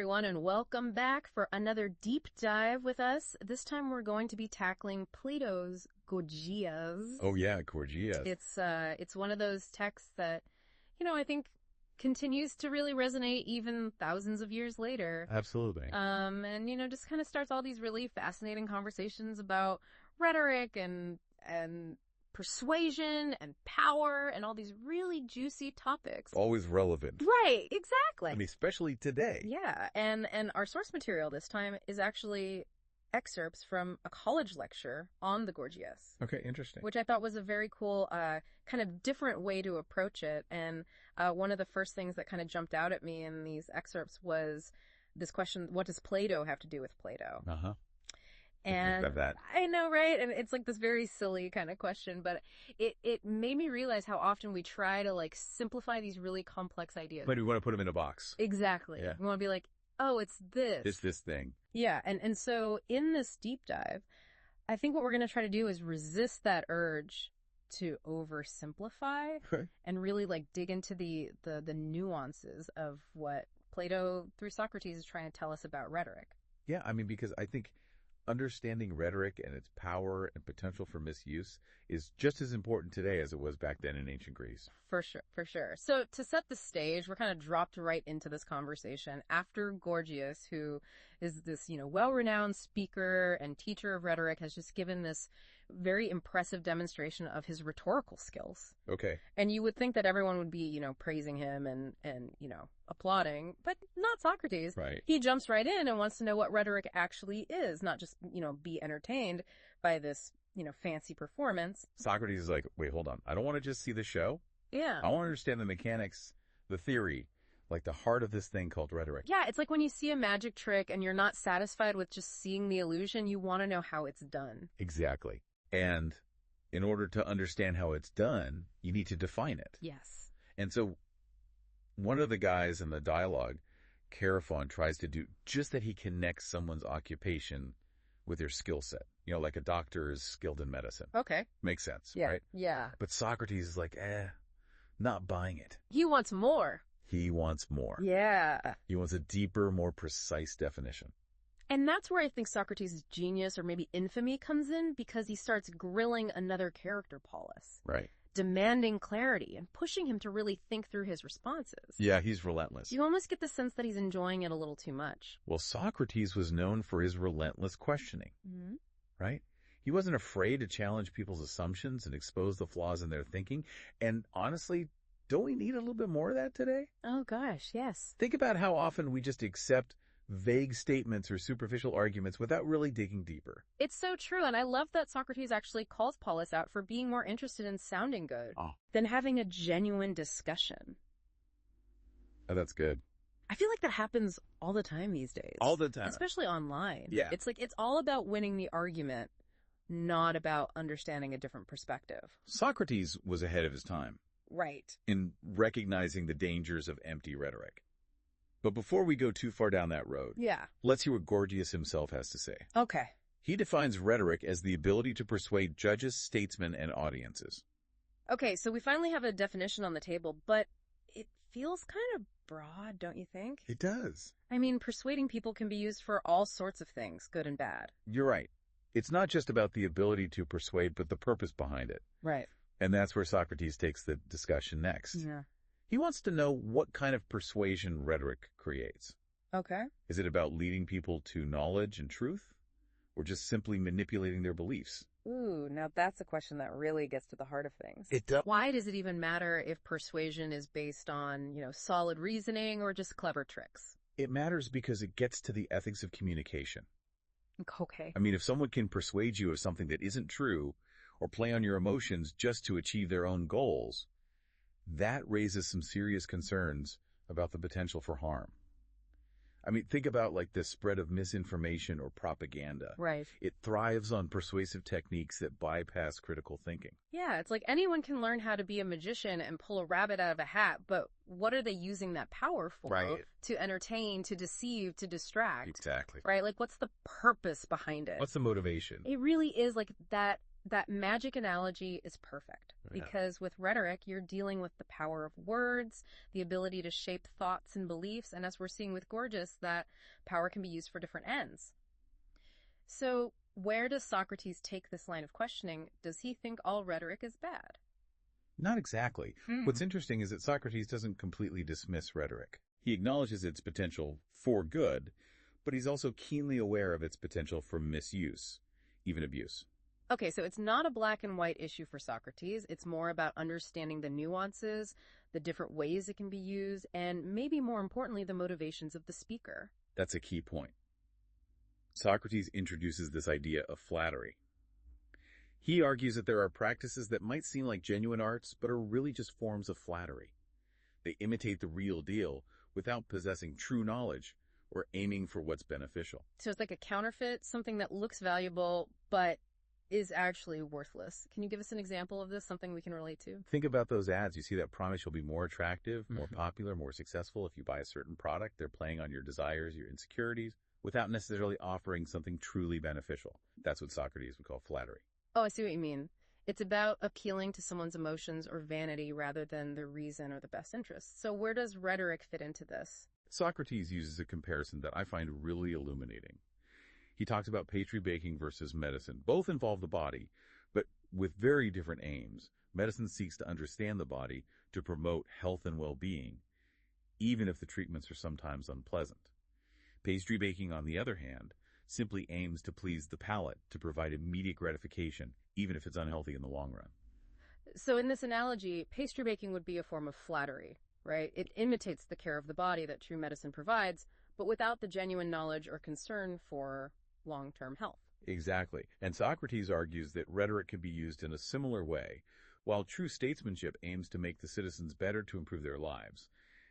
everyone, and welcome back for another deep dive with us. This time we're going to be tackling Plato's Gorgias. Oh yeah, Gorgias. It's one of those texts that, I think continues to really resonate even thousands of years later. Absolutely. And just kind of starts all these really fascinating conversations about rhetoric and persuasion and power and all these really juicy topics. Always relevant. Right, exactly. I mean, especially today. Yeah, and our source material this time is actually excerpts from a college lecture on the Gorgias. Okay, interesting. Which I thought was a very cool, kind of different way to approach it. And one of the first things that kind of jumped out at me in these excerpts was this question: what does Play-Doh have to do with Play-Doh? Uh-huh. And that. I know, right? And it's like this very silly kind of question, but it made me realize how often we try to like simplify these really complex ideas. But we want to put them in a box. Exactly. Yeah. We want to be like, oh, it's this. It's this thing. Yeah. And so in this deep dive, I think what we're going to try to do is resist that urge to oversimplify and really like dig into the nuances of what Plato through Socrates is trying to tell us about rhetoric. Yeah, I mean, because I think understanding rhetoric and its power and potential for misuse is just as important today as it was back then in ancient Greece. For sure. So to set the stage, we're kind of dropped right into this conversation after Gorgias, who is this, well-renowned speaker and teacher of rhetoric, has just given this very impressive demonstration of his rhetorical skills. Okay. And you would think that everyone would be, praising him and applauding, but not Socrates. Right. He jumps right in and wants to know what rhetoric actually is, not just, be entertained by this, fancy performance. Socrates is like, wait, hold on. I don't want to just see the show. Yeah. I want to understand the mechanics, the theory, like the heart of this thing called rhetoric. Yeah, it's like when you see a magic trick and you're not satisfied with just seeing the illusion, you want to know how it's done. Exactly. And in order to understand how it's done, you need to define it. Yes. And so one of the guys in the dialogue, Chaerephon, tries to do just that. He connects someone's occupation with their skill set. Like a doctor is skilled in medicine. Okay. Makes sense, yeah. right? Yeah. But Socrates is like, not buying it. He wants more. He wants more. Yeah. He wants a deeper, more precise definition. And that's where I think Socrates' genius or maybe infamy comes in, because he starts grilling another character, Polus. Right. Demanding clarity and pushing him to really think through his responses. Yeah, he's relentless. You almost get the sense that he's enjoying it a little too much. Well, Socrates was known for his relentless questioning. Mm-hmm. Right? He wasn't afraid to challenge people's assumptions and expose the flaws in their thinking. And honestly, don't we need a little bit more of that today? Oh, gosh, yes. Think about how often we just accept vague statements or superficial arguments without really digging deeper. It's so true, and I love that Socrates actually calls Polus out for being more interested in sounding good than having a genuine discussion. Oh, that's good. I feel like that happens all the time these days. All the time. Especially online. Yeah. It's like it's all about winning the argument, not about understanding a different perspective. Socrates was ahead of his time. Right. In recognizing the dangers of empty rhetoric. But before we go too far down that road, let's hear what Gorgias himself has to say. Okay. He defines rhetoric as the ability to persuade judges, statesmen, and audiences. Okay, so we finally have a definition on the table, but it feels kind of broad, don't you think? It does. I mean, persuading people can be used for all sorts of things, good and bad. You're right. It's not just about the ability to persuade, but the purpose behind it. Right. And that's where Socrates takes the discussion next. Yeah. He wants to know what kind of persuasion rhetoric creates. Okay. Is it about leading people to knowledge and truth, or just simply manipulating their beliefs? Ooh, now that's a question that really gets to the heart of things. It does. Why does it even matter if persuasion is based on, solid reasoning or just clever tricks? It matters because it gets to the ethics of communication. Okay. I mean, if someone can persuade you of something that isn't true, or play on your emotions just to achieve their own goals, that raises some serious concerns about the potential for harm. I mean, think about like the spread of misinformation or propaganda. Right. It thrives on persuasive techniques that bypass critical thinking. Yeah, it's like anyone can learn how to be a magician and pull a rabbit out of a hat, but what are they using that power for? Right. To entertain, to deceive, to distract. Exactly. Right? Like, what's the purpose behind it? What's the motivation? It really is like that That magic analogy is perfect because with rhetoric, you're dealing with the power of words, the ability to shape thoughts and beliefs, and as we're seeing with Gorgias, that power can be used for different ends. So, where does Socrates take this line of questioning? Does he think all rhetoric is bad? Not exactly. What's interesting is that Socrates doesn't completely dismiss rhetoric. He acknowledges its potential for good, but he's also keenly aware of its potential for misuse, even abuse. Okay, so it's not a black and white issue for Socrates. It's more about understanding the nuances, the different ways it can be used, and maybe more importantly, the motivations of the speaker. That's a key point. Socrates introduces this idea of flattery. He argues that there are practices that might seem like genuine arts, but are really just forms of flattery. They imitate the real deal without possessing true knowledge or aiming for what's beneficial. So it's like a counterfeit, something that looks valuable, but is actually worthless. Can you give us an example of this, something we can relate to? Think about those ads. You see that promise you'll be more attractive, more popular, more successful if you buy a certain product. They're playing on your desires, your insecurities, without necessarily offering something truly beneficial. That's what Socrates would call flattery. Oh, I see what you mean. It's about appealing to someone's emotions or vanity rather than their reason or the best interest. So where does rhetoric fit into this? Socrates uses a comparison that I find really illuminating. He talks about pastry baking versus medicine. Both involve the body, but with very different aims. Medicine seeks to understand the body to promote health and well-being, even if the treatments are sometimes unpleasant. Pastry baking, on the other hand, simply aims to please the palate, to provide immediate gratification, even if it's unhealthy in the long run. So in this analogy, pastry baking would be a form of flattery, right? It imitates the care of the body that true medicine provides, but without the genuine knowledge or concern for long-term health. Exactly. And Socrates argues that rhetoric can be used in a similar way, while true statesmanship aims to make the citizens better to improve their lives.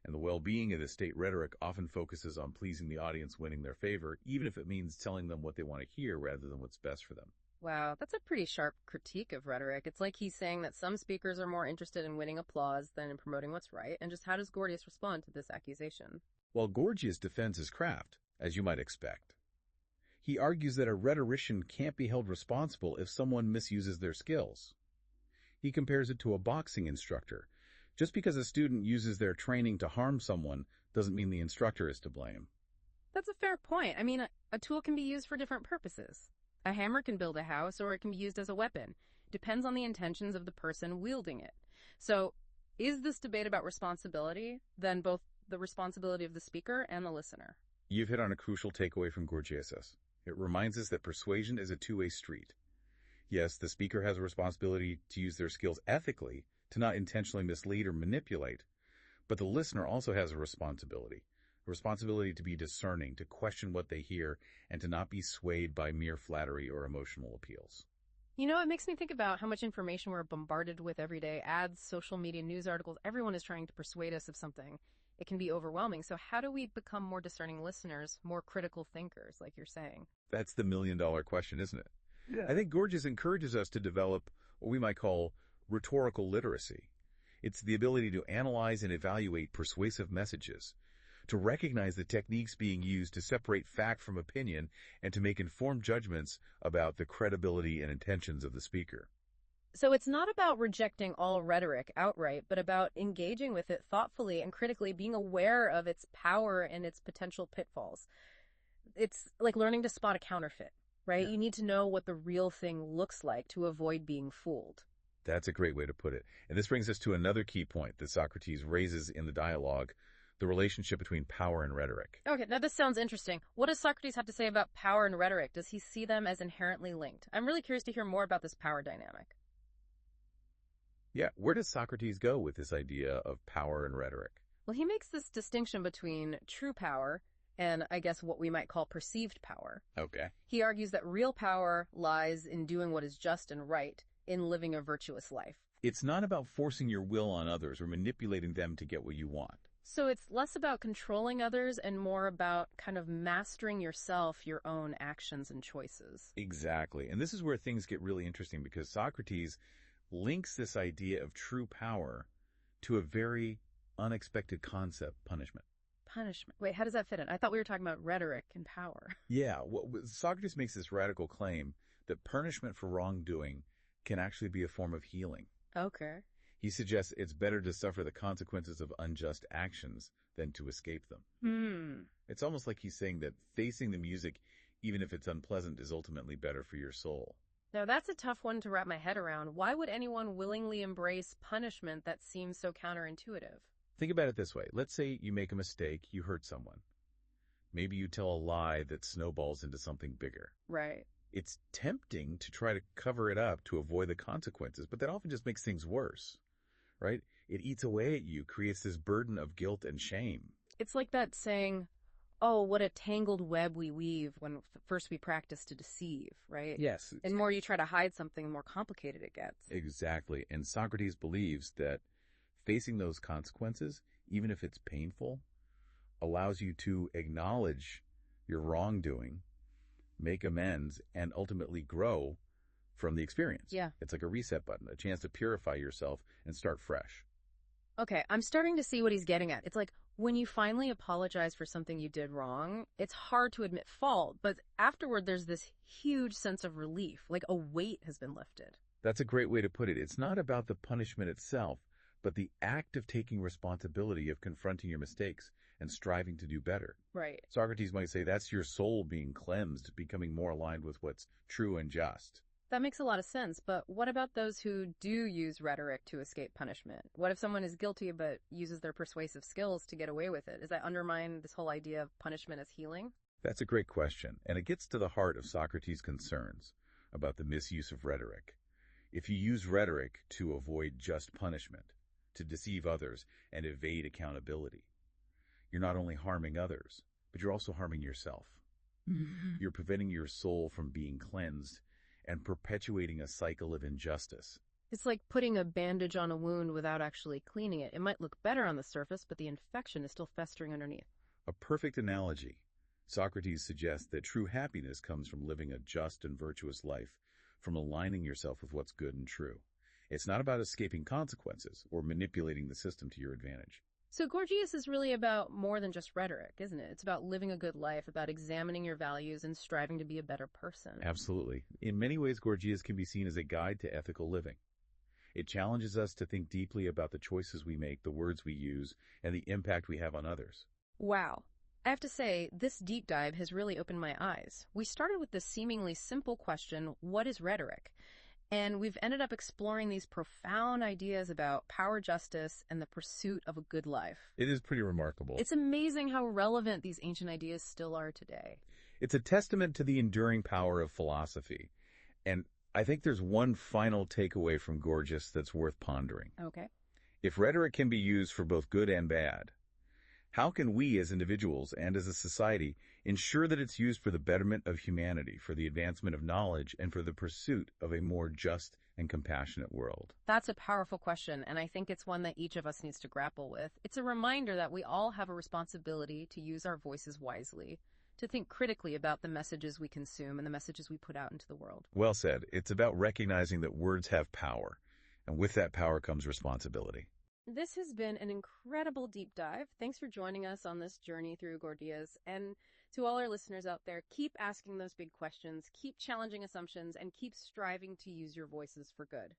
And the well-being of the state rhetoric often focuses on pleasing the audience, winning their favor, even if it means telling them what they want to hear rather than what's best for them. Wow, that's a pretty sharp critique of rhetoric. It's like he's saying that some speakers are more interested in winning applause than in promoting what's right. And just how does Gorgias respond to this accusation? Well, Gorgias defends his craft, as you might expect. He argues that a rhetorician can't be held responsible if someone misuses their skills. He compares it to a boxing instructor. Just because a student uses their training to harm someone doesn't mean the instructor is to blame. That's a fair point. I mean, a tool can be used for different purposes. A hammer can build a house, or it can be used as a weapon. Depends on the intentions of the person wielding it. So, is this debate about responsibility, then both the responsibility of the speaker and the listener? You've hit on a crucial takeaway from Gorgias. It reminds us that persuasion is a two-way street. Yes, the speaker has a responsibility to use their skills ethically, to not intentionally mislead or manipulate, but the listener also has a responsibility to be discerning, to question what they hear, and to not be swayed by mere flattery or emotional appeals. You know, it makes me think about how much information we're bombarded with every day. Ads, social media, news articles, everyone is trying to persuade us of something. It can be overwhelming. So how do we become more discerning listeners, more critical thinkers, like you're saying? That's the million-dollar question, isn't it? Yeah. I think Gorgias encourages us to develop what we might call rhetorical literacy. It's the ability to analyze and evaluate persuasive messages, to recognize the techniques being used to separate fact from opinion, and to make informed judgments about the credibility and intentions of the speaker. So it's not about rejecting all rhetoric outright, but about engaging with it thoughtfully and critically, being aware of its power and its potential pitfalls. It's like learning to spot a counterfeit, right? Yeah. You need to know what the real thing looks like to avoid being fooled. That's a great way to put it. And this brings us to another key point that Socrates raises in the dialogue, the relationship between power and rhetoric. Okay, now this sounds interesting. What does Socrates have to say about power and rhetoric? Does he see them as inherently linked? I'm really curious to hear more about this power dynamic. Yeah, where does Socrates go with this idea of power and rhetoric? Well, he makes this distinction between true power and, I guess, what we might call perceived power. Okay. He argues that real power lies in doing what is just and right, in living a virtuous life. It's not about forcing your will on others or manipulating them to get what you want. So it's less about controlling others and more about kind of mastering yourself, your own actions and choices. Exactly. And this is where things get really interesting, because Socrates links this idea of true power to a very unexpected concept, punishment. Punishment. Wait, how does that fit in? I thought we were talking about rhetoric and power. Yeah, Socrates makes this radical claim that punishment for wrongdoing can actually be a form of healing. Okay. He suggests it's better to suffer the consequences of unjust actions than to escape them. It's almost like he's saying that facing the music, even if it's unpleasant, is ultimately better for your soul. Now, that's a tough one to wrap my head around. Why would anyone willingly embrace punishment that seems so counterintuitive? Think about it this way. Let's say you make a mistake, you hurt someone. Maybe you tell a lie that snowballs into something bigger. Right. It's tempting to try to cover it up to avoid the consequences, but that often just makes things worse, right? It eats away at you, creates this burden of guilt and shame. It's like that saying, oh, what a tangled web we weave when first we practice to deceive, right? Yes. And the more you try to hide something, the more complicated it gets. Exactly. And Socrates believes that facing those consequences, even if it's painful, allows you to acknowledge your wrongdoing, make amends, and ultimately grow from the experience. Yeah. It's like a reset button, a chance to purify yourself and start fresh. Okay, I'm starting to see what he's getting at. It's like when you finally apologize for something you did wrong, it's hard to admit fault, but afterward there's this huge sense of relief, like a weight has been lifted. That's a great way to put it. It's not about the punishment itself, but the act of taking responsibility, of confronting your mistakes and striving to do better. Right. Socrates might say that's your soul being cleansed, becoming more aligned with what's true and just. That makes a lot of sense, but what about those who do use rhetoric to escape punishment? What if someone is guilty but uses their persuasive skills to get away with it? Does that undermine this whole idea of punishment as healing? That's a great question, and it gets to the heart of Socrates' concerns about the misuse of rhetoric. If you use rhetoric to avoid just punishment, to deceive others and evade accountability, you're not only harming others, but you're also harming yourself. You're preventing your soul from being cleansed and perpetuating a cycle of injustice. It's like putting a bandage on a wound without actually cleaning it. It might look better on the surface, but the infection is still festering underneath. A perfect analogy. Socrates suggests that true happiness comes from living a just and virtuous life, from aligning yourself with what's good and true. It's not about escaping consequences or manipulating the system to your advantage. So Gorgias is really about more than just rhetoric, isn't it? It's about living a good life, about examining your values and striving to be a better person. Absolutely. In many ways, Gorgias can be seen as a guide to ethical living. It challenges us to think deeply about the choices we make, the words we use, and the impact we have on others. Wow. I have to say, this deep dive has really opened my eyes. We started with this seemingly simple question, what is rhetoric? And we've ended up exploring these profound ideas about power, justice, and the pursuit of a good life. It is pretty remarkable. It's amazing how relevant these ancient ideas still are today. It's a testament to the enduring power of philosophy. And I think there's one final takeaway from Gorgias that's worth pondering. Okay. If rhetoric can be used for both good and bad, how can we as individuals and as a society ensure that it's used for the betterment of humanity, for the advancement of knowledge, and for the pursuit of a more just and compassionate world? That's a powerful question, and I think it's one that each of us needs to grapple with. It's a reminder that we all have a responsibility to use our voices wisely, to think critically about the messages we consume and the messages we put out into the world. Well said. It's about recognizing that words have power, and with that power comes responsibility. This has been an incredible deep dive. Thanks for joining us on this journey through Gorgias. And to all our listeners out there, keep asking those big questions, keep challenging assumptions, and keep striving to use your voices for good.